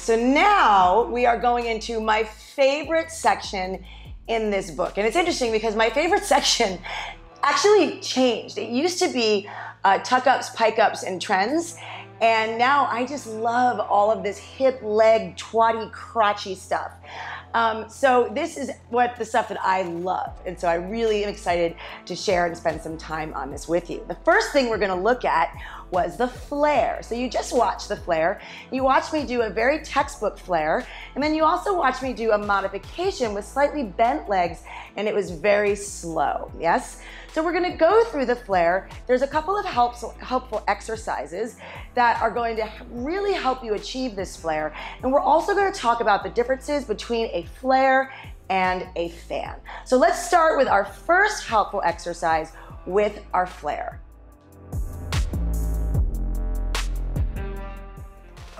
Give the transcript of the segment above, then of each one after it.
So now we are going into my favorite section in this book. And it's interesting because my favorite section actually changed. It used to be tuck-ups, pike-ups, and trends. And now I just love all of this hip, leg, twatty, crotchy stuff. So this is the stuff that I love. And so I really am excited to share and spend some time on this with you. The first thing we're gonna look at was the flare. So you just watched the flare. You watched me do a very textbook flare. And then you also watched me do a modification with slightly bent legs, and it was very slow, yes? So we're gonna go through the flare. There's a couple of helpful exercises that are going to really help you achieve this flare. And we're also gonna talk about the differences between a flare and a fan. So let's start with our first helpful exercise with our flare.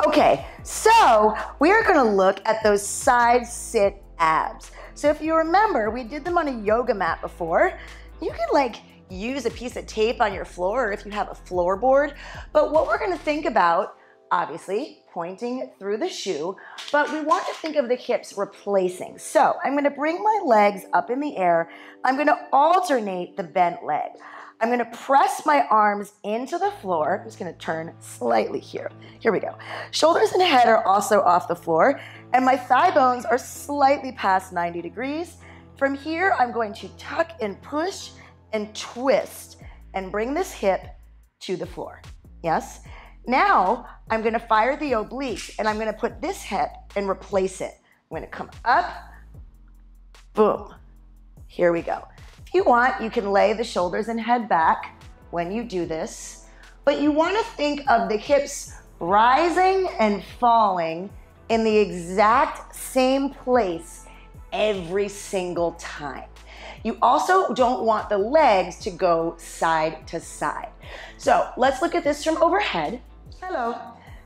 Okay, so we are gonna look at those side sit abs. So if you remember, we did them on a yoga mat before. You can use a piece of tape on your floor, or if you have a floorboard. But what we're gonna think about, obviously, pointing through the shoe, but we want to think of the hips replacing. So I'm gonna bring my legs up in the air. I'm gonna alternate the bent leg. I'm gonna press my arms into the floor. I'm just gonna turn slightly here. Here we go. Shoulders and head are also off the floor, and my thigh bones are slightly past 90 degrees. From here, I'm going to tuck and push and twist and bring this hip to the floor. Yes? Now, I'm gonna fire the obliques, and I'm gonna put this hip and replace it. I'm gonna come up, boom. Here we go. If you want, you can lay the shoulders and head back when you do this, but you wanna think of the hips rising and falling in the exact same place every single time. You also don't want the legs to go side to side. So let's look at this from overhead. Hello.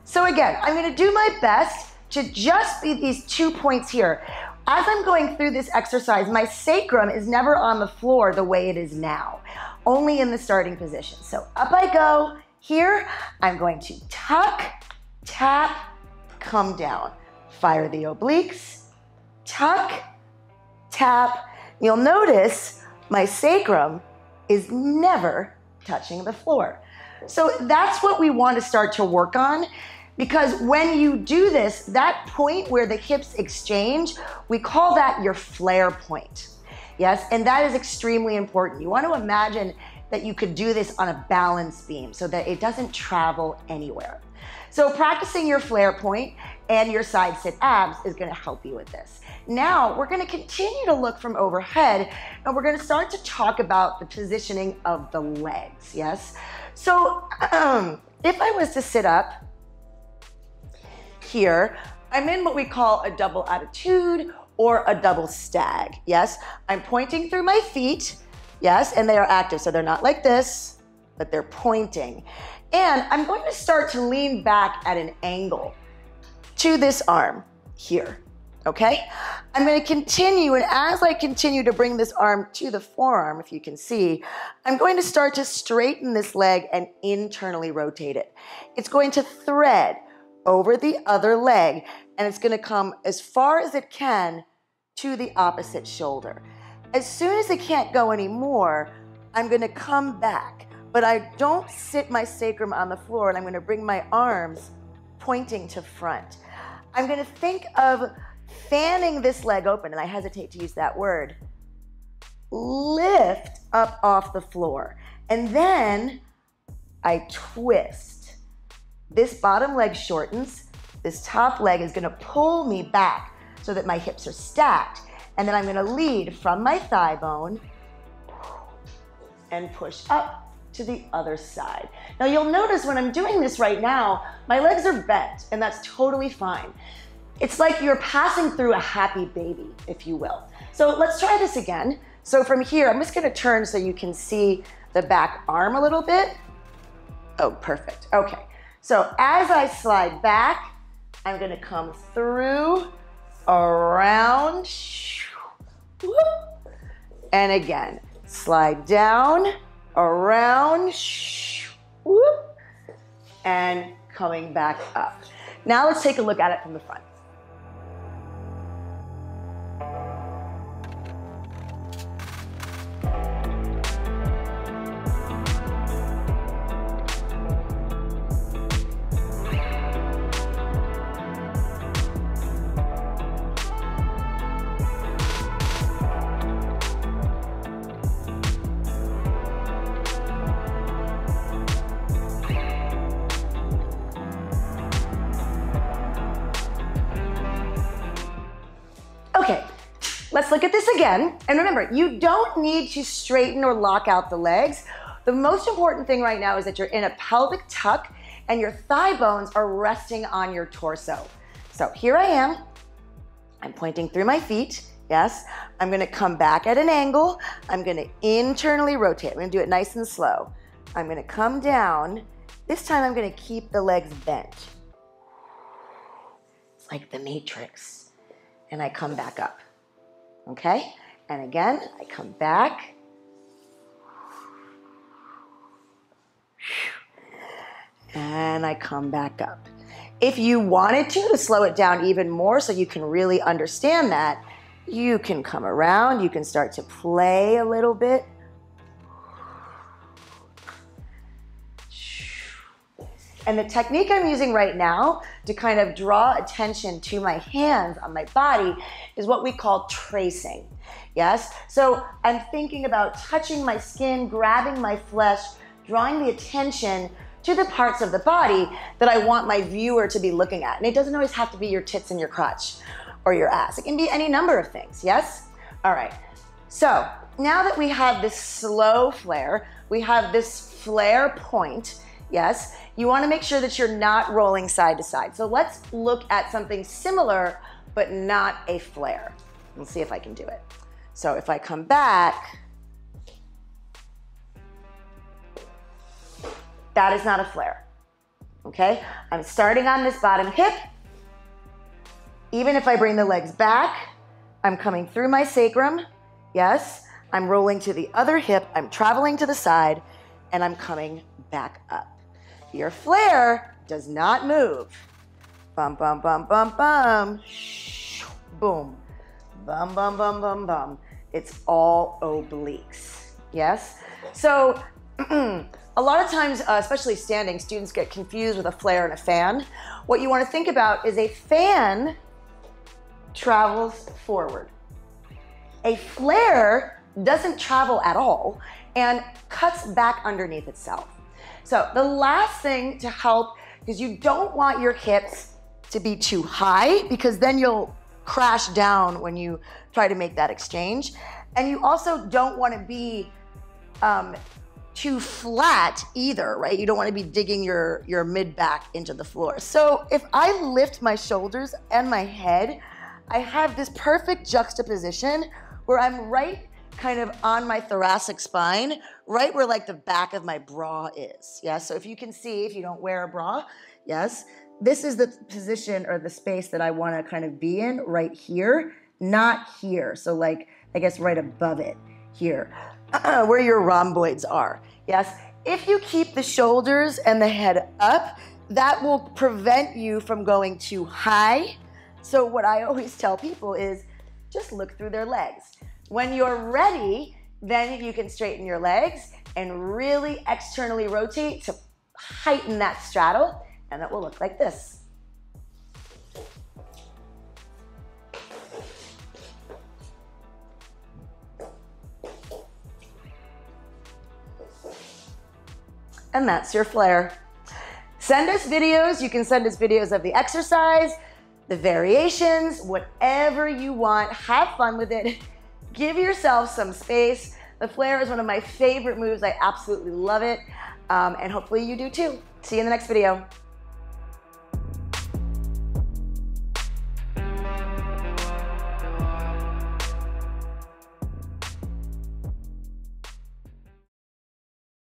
So again, I'm gonna do my best to just be these 2 points here. As I'm going through this exercise, my sacrum is never on the floor the way it is now, only in the starting position. So up I go. Here, I'm going to tuck, tap, come down. Fire the obliques, tuck, tap. You'll notice my sacrum is never touching the floor. So that's what we want to start to work on, because when you do this, that point where the hips exchange, we call that your flare point. Yes, and that is extremely important. You want to imagine that you could do this on a balance beam so that it doesn't travel anywhere. So practicing your flare point and your side sit abs is going to help you with this. Now we're going to continue to look from overhead, and we're going to start to talk about the positioning of the legs, yes? So if I was to sit up here, I'm in what we call a double attitude or a double stag, yes? I'm pointing through my feet, yes, and they are active, so they're not like this, but they're pointing. And I'm going to start to lean back at an angle to this arm here, okay? I'm going to continue, and as I continue to bring this arm to the forearm, if you can see, I'm going to start to straighten this leg and internally rotate it. It's going to thread over the other leg, and it's going to come as far as it can to the opposite shoulder. As soon as it can't go anymore, I'm going to come back. But I don't sit my sacrum on the floor, and I'm gonna bring my arms pointing to front. I'm gonna think of fanning this leg open, and I hesitate to use that word. Lift up off the floor, and then I twist. This bottom leg shortens. This top leg is gonna pull me back so that my hips are stacked, and then I'm gonna lead from my thigh bone and push up to the other side. Now you'll notice when I'm doing this right now, my legs are bent, and that's totally fine. It's like you're passing through a happy baby, if you will. So let's try this again. So from here, I'm just gonna turn so you can see the back arm a little bit. Oh, perfect, okay. So as I slide back, I'm gonna come through, around, and again, slide down, around, whoop, and coming back up. Now let's take a look at it from the front. Let's look at this again. And remember, you don't need to straighten or lock out the legs. The most important thing right now is that you're in a pelvic tuck and your thigh bones are resting on your torso. So here I am. I'm pointing through my feet. Yes. I'm going to come back at an angle. I'm going to internally rotate. I'm going to do it nice and slow. I'm going to come down. This time I'm going to keep the legs bent. It's like the Matrix. And I come back up. Okay? And again, I come back. And I come back up. If you wanted to slow it down even more so you can really understand that, you can come around, you can start to play a little bit. And the technique I'm using right now to kind of draw attention to my hands on my body is what we call tracing. Yes? So I'm thinking about touching my skin, grabbing my flesh, drawing the attention to the parts of the body that I want my viewer to be looking at. And it doesn't always have to be your tits and your crotch or your ass. It can be any number of things, yes? All right, so now that we have this slow flare, we have this flare point, yes? You wanna make sure that you're not rolling side to side. So let's look at something similar, but not a flare. Let's see if I can do it. So if I come back, that is not a flare, okay? I'm starting on this bottom hip. Even if I bring the legs back, I'm coming through my sacrum, yes? I'm rolling to the other hip, I'm traveling to the side, and I'm coming back up. Your flare does not move. Bum, bum, bum, bum, bum, boom, bum, bum, bum, bum, bum. It's all obliques, yes? So, a lot of times, especially standing, students get confused with a flare and a fan. What you want to think about is a fan travels forward. A flare doesn't travel at all and cuts back underneath itself. So the last thing to help, because you don't want your hips to be too high because then you'll crash down when you try to make that exchange. And you also don't want to be too flat either, right? You don't want to be digging your mid-back into the floor. So if I lift my shoulders and my head, I have this perfect juxtaposition where I'm right kind of on my thoracic spine, right where like the back of my bra is. Yeah, so if you can see, if you don't wear a bra, yes, this is the position or the space that I want to kind of be in right here, not here. So like, I guess right above it here, where your rhomboids are. Yes, if you keep the shoulders and the head up, that will prevent you from going too high. So what I always tell people is just look through their legs. When you're ready, then you can straighten your legs and really externally rotate to heighten that straddle, and it will look like this. And that's your flare. Send us videos. You can send us videos of the exercise, the variations, whatever you want. Have fun with it. Give yourself some space. The flare is one of my favorite moves. I absolutely love it. And hopefully you do too. See you in the next video.